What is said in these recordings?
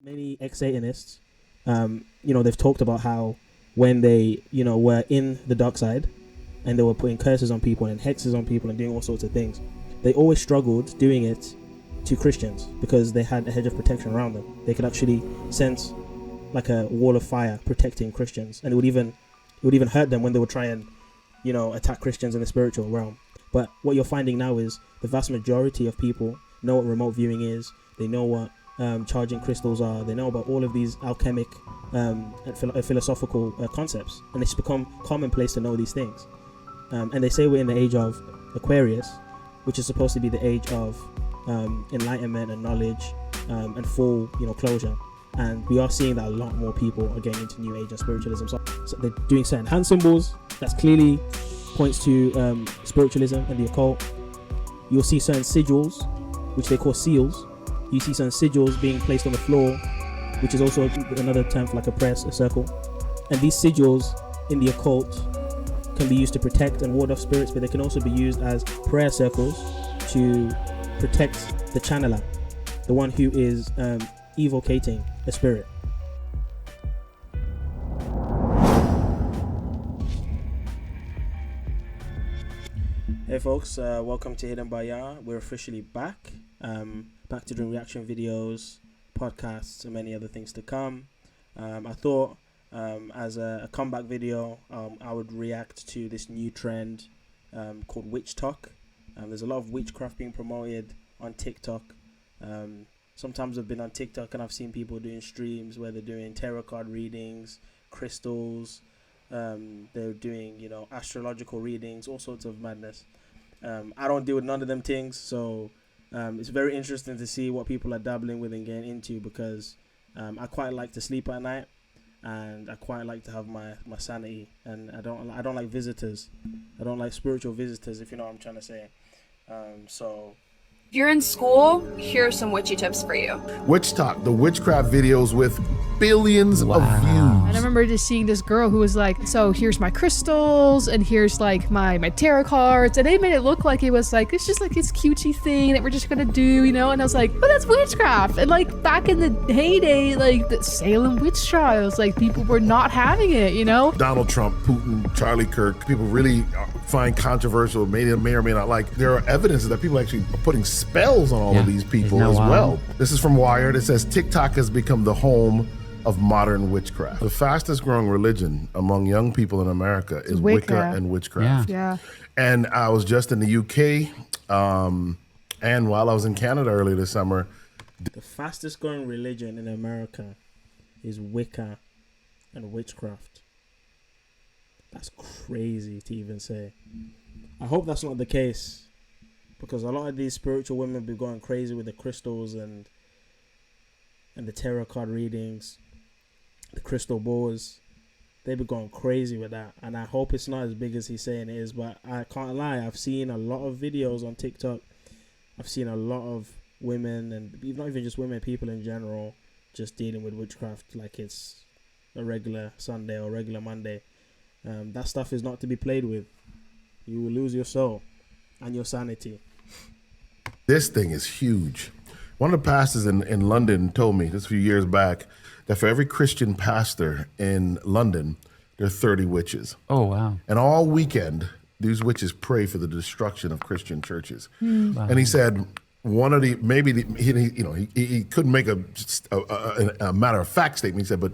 Many ex-Satanists, they've talked about how when they, were in the dark side and they were putting curses on people and hexes on people and doing all sorts of things, they always struggled doing it to Christians because they had a hedge of protection around them. They could actually sense like a wall of fire protecting Christians, and it would even hurt them when they would try and, attack Christians in the spiritual realm. But what you're finding now is the vast majority of people know what remote viewing is. They know what charging crystals are. They know about all of these alchemic and philosophical concepts, and it's become commonplace to know these things. And they say we're in the age of Aquarius, which is supposed to be the age of enlightenment and knowledge and full, closure. And we are seeing that a lot more people are getting into New Age and spiritualism. So they're doing certain hand symbols that clearly points to spiritualism and the occult. You'll see certain sigils, which they call seals. You see some sigils being placed on the floor, which is also another term for like a circle. And these sigils in the occult can be used to protect and ward off spirits, but they can also be used as prayer circles to protect the channeler, the one who is evocating a spirit. Hey folks, welcome to Hidden by Yah. We're officially back. Back to doing reaction videos, podcasts, and many other things to come. I thought as a comeback video, I would react to this new trend called WitchTok. There's a lot of witchcraft being promoted on TikTok. Sometimes I've been on TikTok and I've seen people doing streams where they're doing tarot card readings, crystals. They're doing, astrological readings, all sorts of madness. I don't deal with none of them things, so it's very interesting to see what people are dabbling with and getting into, because I quite like to sleep at night, and I quite like to have my sanity, and I don't like visitors. I don't like spiritual visitors, if you know what I'm trying to say. So if you're in school, here are some witchy tips for you. WitchTok, the witchcraft videos with billions of views. And I remember just seeing this girl who was like, so here's my crystals and here's like my tarot cards, and they made it look like it was like, it's just like this cutesy thing that we're just gonna do, and I was like, but that's witchcraft. And like back in the heyday, like the Salem witch trials, like people were not having it, Donald Trump, Putin, Charlie Kirk, people really find controversial, may or may not like. There are evidences that people actually are putting spells on all of these people as well. This is from Wired. It says TikTok has become the home of modern witchcraft. The fastest growing religion among young people in America is Wicca and witchcraft. Yeah. And I was just in the UK, and while I was in Canada earlier this summer. The fastest growing religion in America is Wicca and witchcraft. That's crazy to even say. I hope that's not the case, because a lot of these spiritual women be going crazy with the crystals and the tarot card readings, the crystal balls. They be going crazy with that, and I hope it's not as big as he's saying it is. But I can't lie, I've seen a lot of videos on TikTok. I've seen a lot of women, and not even just women, people in general, just dealing with witchcraft like it's a regular Sunday or regular Monday. That stuff is not to be played with. You will lose your soul and your sanity. This thing is huge. One of the pastors in London told me just a few years back that for every Christian pastor in London, there are 30 witches. Oh, wow. And all weekend, these witches pray for the destruction of Christian churches. Wow. And he said one of he couldn't make a matter of fact statement. He said, but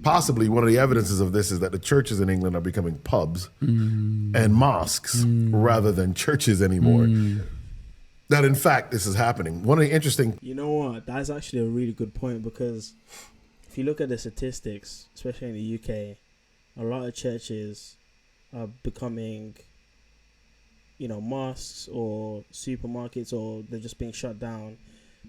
possibly one of the evidences of this is that the churches in England are becoming pubs and mosques rather than churches anymore. That in fact this is happening. One of the interesting... You know what? That's actually a really good point, because if you look at the statistics, especially in the UK, a lot of churches are becoming, mosques or supermarkets, or they're just being shut down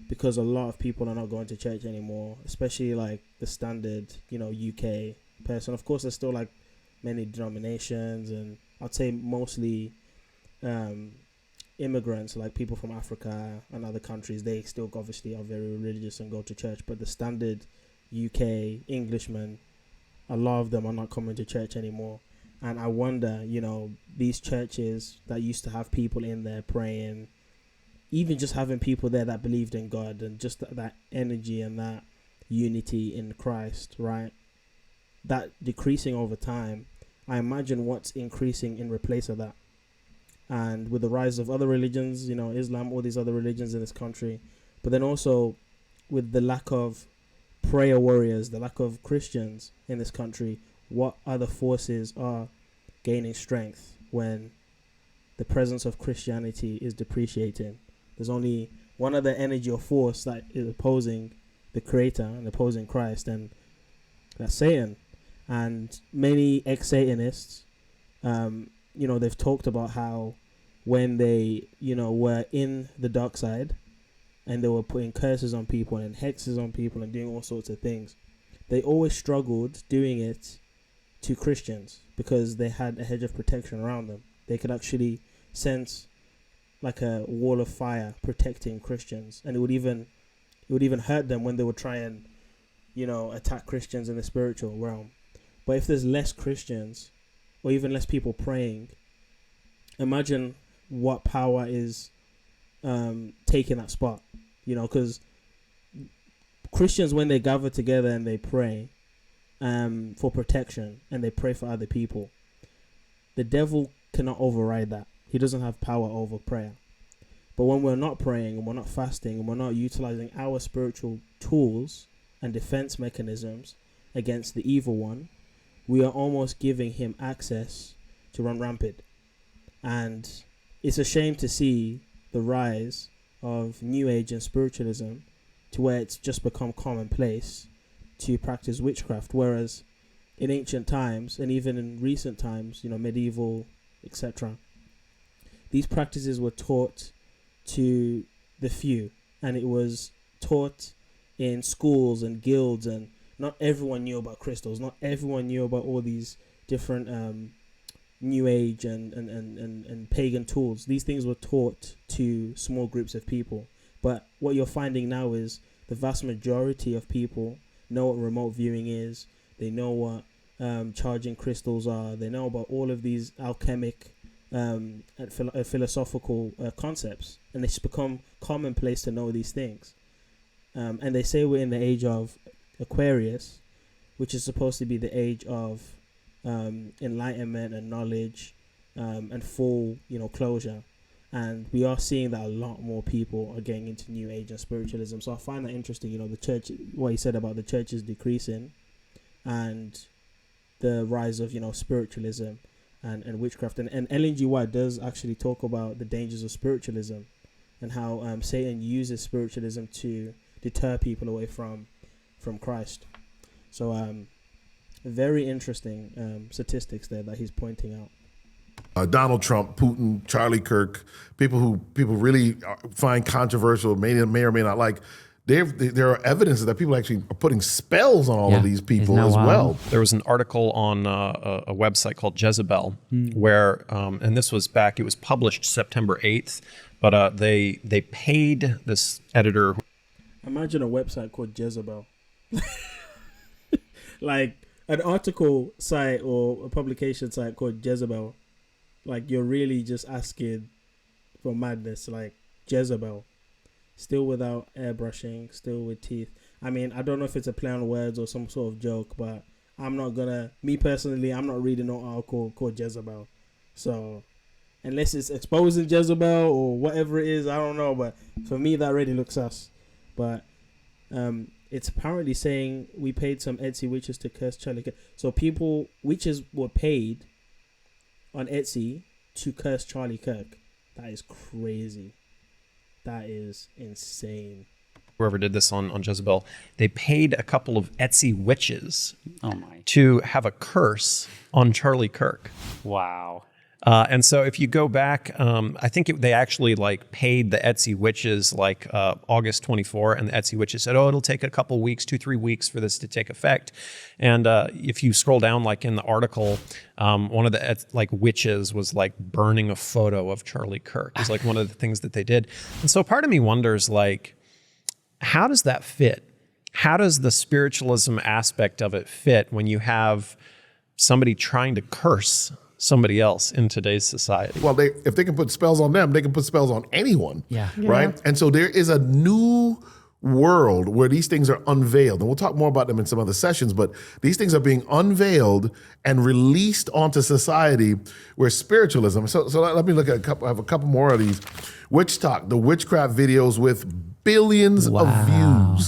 because a lot of people are not going to church anymore, especially like the standard, UK person. Of course, there's still like many denominations, and I'd say mostly immigrants, like people from Africa and other countries. They still obviously are very religious and go to church, but the standard UK Englishmen, a lot of them are not coming to church anymore. And I wonder, these churches that used to have people in there praying, even just having people there that believed in God, and just that energy and that unity in Christ, right? That decreasing over time, I imagine what's increasing in replace of that. And with the rise of other religions, Islam, all these other religions in this country, but then also with the lack of prayer warriors, the lack of Christians in this country, what other forces are gaining strength when the presence of Christianity is depreciating? There's only one other energy or force that is opposing the Creator and opposing Christ, and that's Satan. And many ex-Satanists, they've talked about how when they, were in the dark side and they were putting curses on people and hexes on people and doing all sorts of things, they always struggled doing it to Christians because they had a hedge of protection around them. They could actually sense like a wall of fire protecting Christians, and it would even hurt them when they would try and, attack Christians in the spiritual realm. But if there's less Christians or even less people praying, imagine what power is taking that spot, because Christians, when they gather together and they pray for protection and they pray for other people, the devil cannot override that. He doesn't have power over prayer. But when we're not praying and we're not fasting and we're not utilizing our spiritual tools and defense mechanisms against the evil one, we are almost giving him access to run rampant. And it's a shame to see the rise of New Age and spiritualism to where it's just become commonplace to practice witchcraft. Whereas in ancient times and even in recent times, medieval, etc., these practices were taught to the few, and it was taught in schools and guilds, and not everyone knew about crystals. Not everyone knew about all these different New Age and pagan tools. These things were taught to small groups of people. But what you're finding now is the vast majority of people know what remote viewing is. They know what charging crystals are. They know about all of these alchemic and philosophical concepts, and it's become commonplace to know these things. And they say we're in the age of Aquarius, which is supposed to be the age of enlightenment and knowledge and full, closure. And we are seeing that a lot more people are getting into New Age and spiritualism. So I find that interesting. The church, what he said about the church is decreasing, and the rise of spiritualism and witchcraft. And Ellen G. White does actually talk about the dangers of spiritualism and how Satan uses spiritualism to deter people away from Christ. So very interesting statistics there that he's pointing out. Donald Trump, Putin, Charlie Kirk, people really find controversial, may or may not like. There are evidences that people actually are putting spells on all of these people as well. There was an article on a website called Jezebel where, and this was back, it was published September 8th, but they paid this editor. Imagine a website called Jezebel. Like an article site or a publication site called Jezebel. Like, you're really just asking for madness. Like, Jezebel. Still without airbrushing, still with teeth. I mean, I don't know if it's a play on words or some sort of joke, but me personally, I'm not reading no article called Jezebel. So, unless it's exposing Jezebel or whatever it is, I don't know. But for me, that already looks sus. But it's apparently saying we paid some Etsy witches to curse Charlie Kirk. So witches were paid on Etsy to curse Charlie Kirk. That is crazy. That is insane. Whoever did this on Jezebel, they paid a couple of Etsy witches to have a curse on Charlie Kirk. Wow. And so if you go back, I think they actually paid the Etsy witches August 24, and the Etsy witches said, it'll take a couple weeks, 2-3 weeks for this to take effect. And if you scroll down in the article, one of the witches was burning a photo of Charlie Kirk. It was one of the things that they did. And so part of me wonders, how does that fit? How does the spiritualism aspect of it fit when you have somebody trying to curse somebody else in today's society? Well, if they can put spells on them, they can put spells on anyone. Yeah. Right? And so there is a new world where these things are unveiled, and we'll talk more about them in some other sessions, but these things are being unveiled and released onto society where spiritualism. So let me look at a couple. I have a couple more of these. WitchTok, the witchcraft videos with billions of views.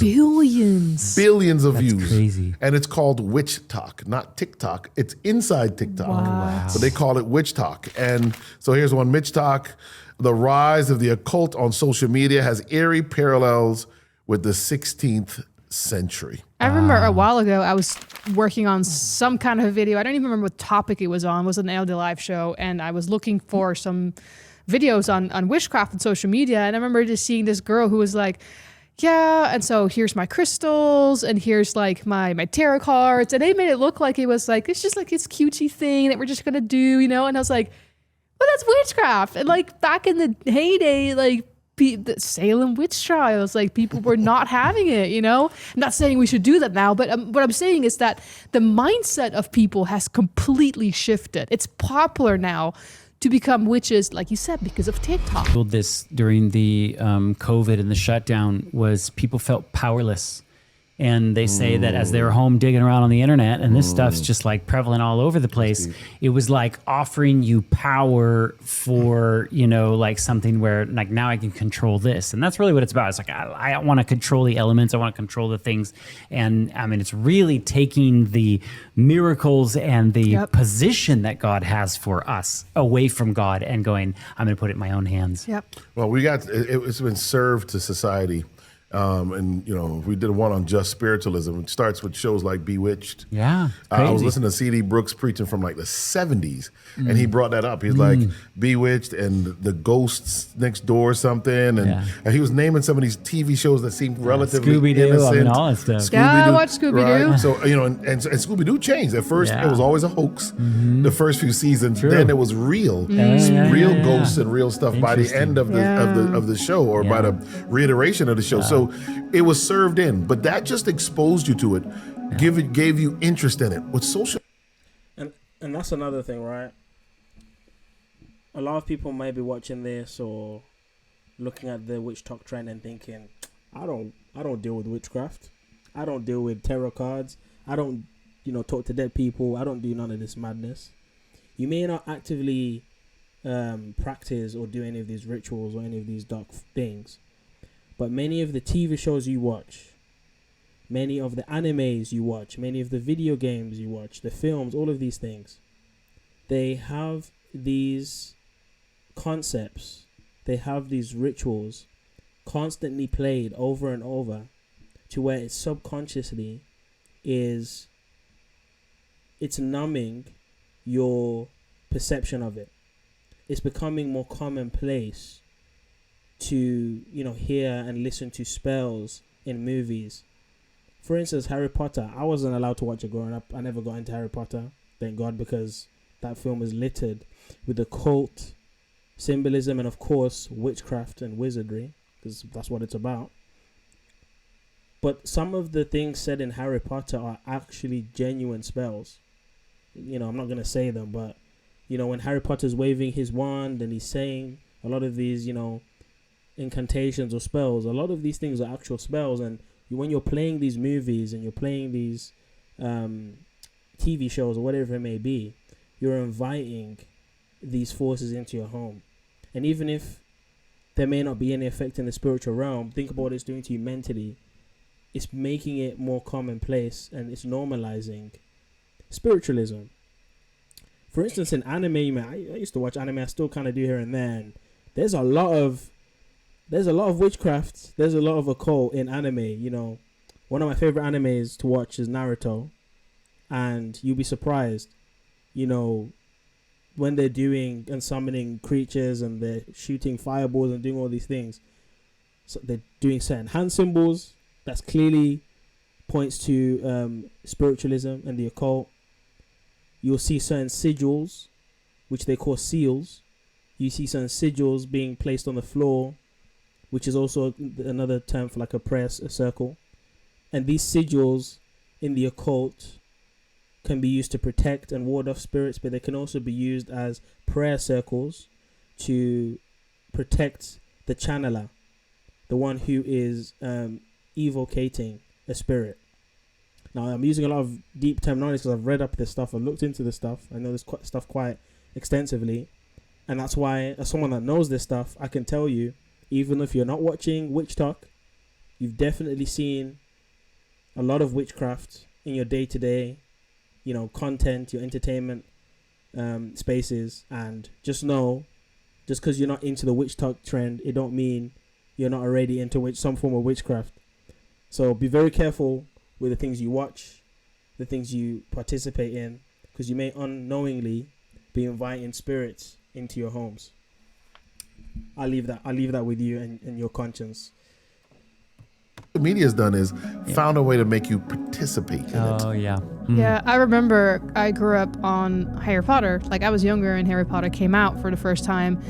Billions of That's views. Crazy. And it's called WitchTok, not TikTok. It's inside TikTok. Wow. But they call it WitchTok. And so here's one, WitchTok. The rise of the occult on social media has eerie parallels with the 16th century. I remember a while ago, I was working on some kind of video. I don't even remember what topic it was on. It was an LD Live show. And I was looking for some videos on witchcraft and social media. And I remember just seeing this girl who was like, yeah, and so here's my crystals, and here's like my tarot cards. And they made it look like it was like, it's just like this cutesy thing that we're just going to do, you know? And I was like, well, that's witchcraft. And like back in the heyday, like the Salem witch trials, like people were not having it, you know? I'm not saying we should do that now, but what I'm saying is that the mindset of people has completely shifted. It's popular now to become witches, like you said, because of TikTok. This during the COVID and the shutdown was people felt powerless. And they say that as they were home digging around on the internet, and this stuff's just like prevalent all over the place, it was like offering you power for, you know, like something where like now I can control this. And that's really what it's about. It's like, I want to control the elements. I want to control the things. And I mean, it's really taking the miracles and the position that God has for us away from God and going, I'm going to put it in my own hands. Yep. Well, it's been served to society. And, you know, we did one on just spiritualism. It starts with shows like Bewitched. Yeah, I was crazy. listening to C.D. Brooks preaching from like the 70s, and he brought that up. He's like, Bewitched and the ghosts next door or something. And he was naming some of these TV shows that seemed relatively Scooby-Doo, innocent. I mean, all that stuff. Yeah, I watched Scooby-Doo. Right? So, you know, and Scooby-Doo changed. At first, it was always a hoax. The first few seasons, then it was real. Real ghosts and real stuff by the end of the show, or by the reiteration of the show. So it was served in, but that just exposed you to it, gave you interest in it. With social, and that's another thing, right? A lot of people may be watching this or looking at the WitchTok trend and thinking, I don't deal with witchcraft. I don't deal with tarot cards. I don't, talk to dead people. I don't do none of this madness. You may not actively practice or do any of these rituals or any of these dark things, but many of the TV shows you watch, many of the animes you watch, many of the video games you watch, the films, all of these things, they have these concepts, they have these rituals constantly played over and over, to where it subconsciously it's numbing your perception of it. It's becoming more commonplace to hear and listen to spells in movies. For instance, Harry Potter. I wasn't allowed to watch it growing up. I never got into Harry Potter, thank God, because that film is littered with occult symbolism and, of course, witchcraft and wizardry, because that's what it's about. But some of the things said in Harry Potter are actually genuine spells. I'm not going to say them, but when Harry Potter's waving his wand and he's saying a lot of these incantations or spells, a lot of these things are actual spells. And when you're playing these movies and you're playing these TV shows or whatever it may be, you're inviting these forces into your home. And even if there may not be any effect in the spiritual realm, think about what it's doing to you mentally. It's making it more commonplace, and it's normalizing spiritualism. For instance, in anime, I used to watch anime. I still kind of do here and there. And there's a lot of witchcraft. There's a lot of occult in anime. One of my favorite animes to watch is Naruto, and you'll be surprised, when they're doing and summoning creatures and they're shooting fireballs and doing all these things. So they're doing certain hand symbols. That's clearly points to spiritualism and the occult. You'll see certain sigils, which they call seals. You see certain sigils being placed on the floor, which is also another term for like a prayer circle. And these sigils in the occult can be used to protect and ward off spirits, but they can also be used as prayer circles to protect the channeler, the one who is evocating a spirit. Now, I'm using a lot of deep terminology because I've read up this stuff, I've looked into this stuff, I know this stuff quite extensively, and that's why, as someone that knows this stuff, I can tell you, even if you're not watching WitchTok, you've definitely seen a lot of witchcraft in your day-to-day, content, your entertainment spaces, and just know, just because you're not into the WitchTok trend, it don't mean you're not already into some form of witchcraft. So be very careful with the things you watch, the things you participate in, because you may unknowingly be inviting spirits into your homes. I'll leave that with you and your conscience. The media's done is found a way to make you participate in it. Oh, yeah. Yeah, I remember I grew up on Harry Potter. Like, I was younger and Harry Potter came out for the first time.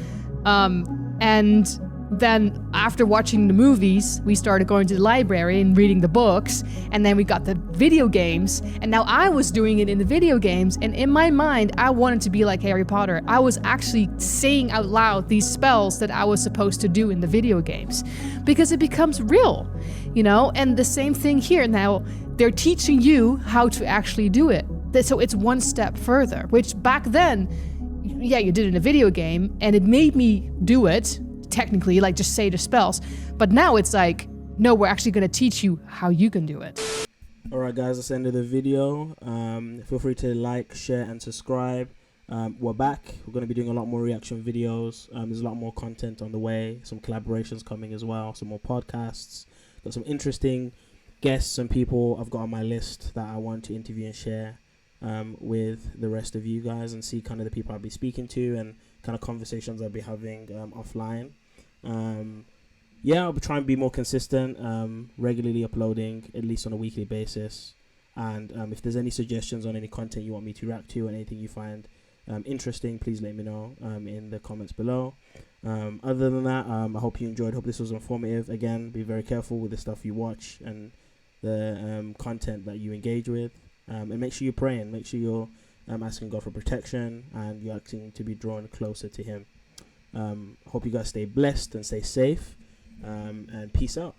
And then after watching the movies, we started going to the library and reading the books. And then we got the video games. And now I was doing it in the video games. And in my mind, I wanted to be like Harry Potter. I was actually saying out loud these spells that I was supposed to do in the video games. Because it becomes real, And the same thing here. Now, they're teaching you how to actually do it. So it's one step further, which back then, yeah, you did it in a video game. And it made me do it. Technically, like just say the spells, but now it's like, no, we're actually going to teach you how you can do it. All right, guys, that's the end of the video. Feel free to like, share, and subscribe. We're back. We're going to be doing a lot more reaction videos. There's a lot more content on the way, some collaborations coming as well, some more podcasts. Got some interesting guests and people I've got on my list that I want to interview and share with the rest of you guys, and see kind of the people I'll be speaking to and kind of conversations I'll be having offline. I'll be trying to be more consistent, regularly uploading at least on a weekly basis. And if there's any suggestions on any content you want me to react to, or anything you find interesting, please let me know in the comments below. Other than that, I hope you enjoyed. Hope this was informative. Again, be very careful with the stuff you watch and the content that you engage with, and make sure you're praying. Make sure you're asking God for protection, and you're asking to be drawn closer to Him. Hope you guys stay blessed and stay safe, and peace out.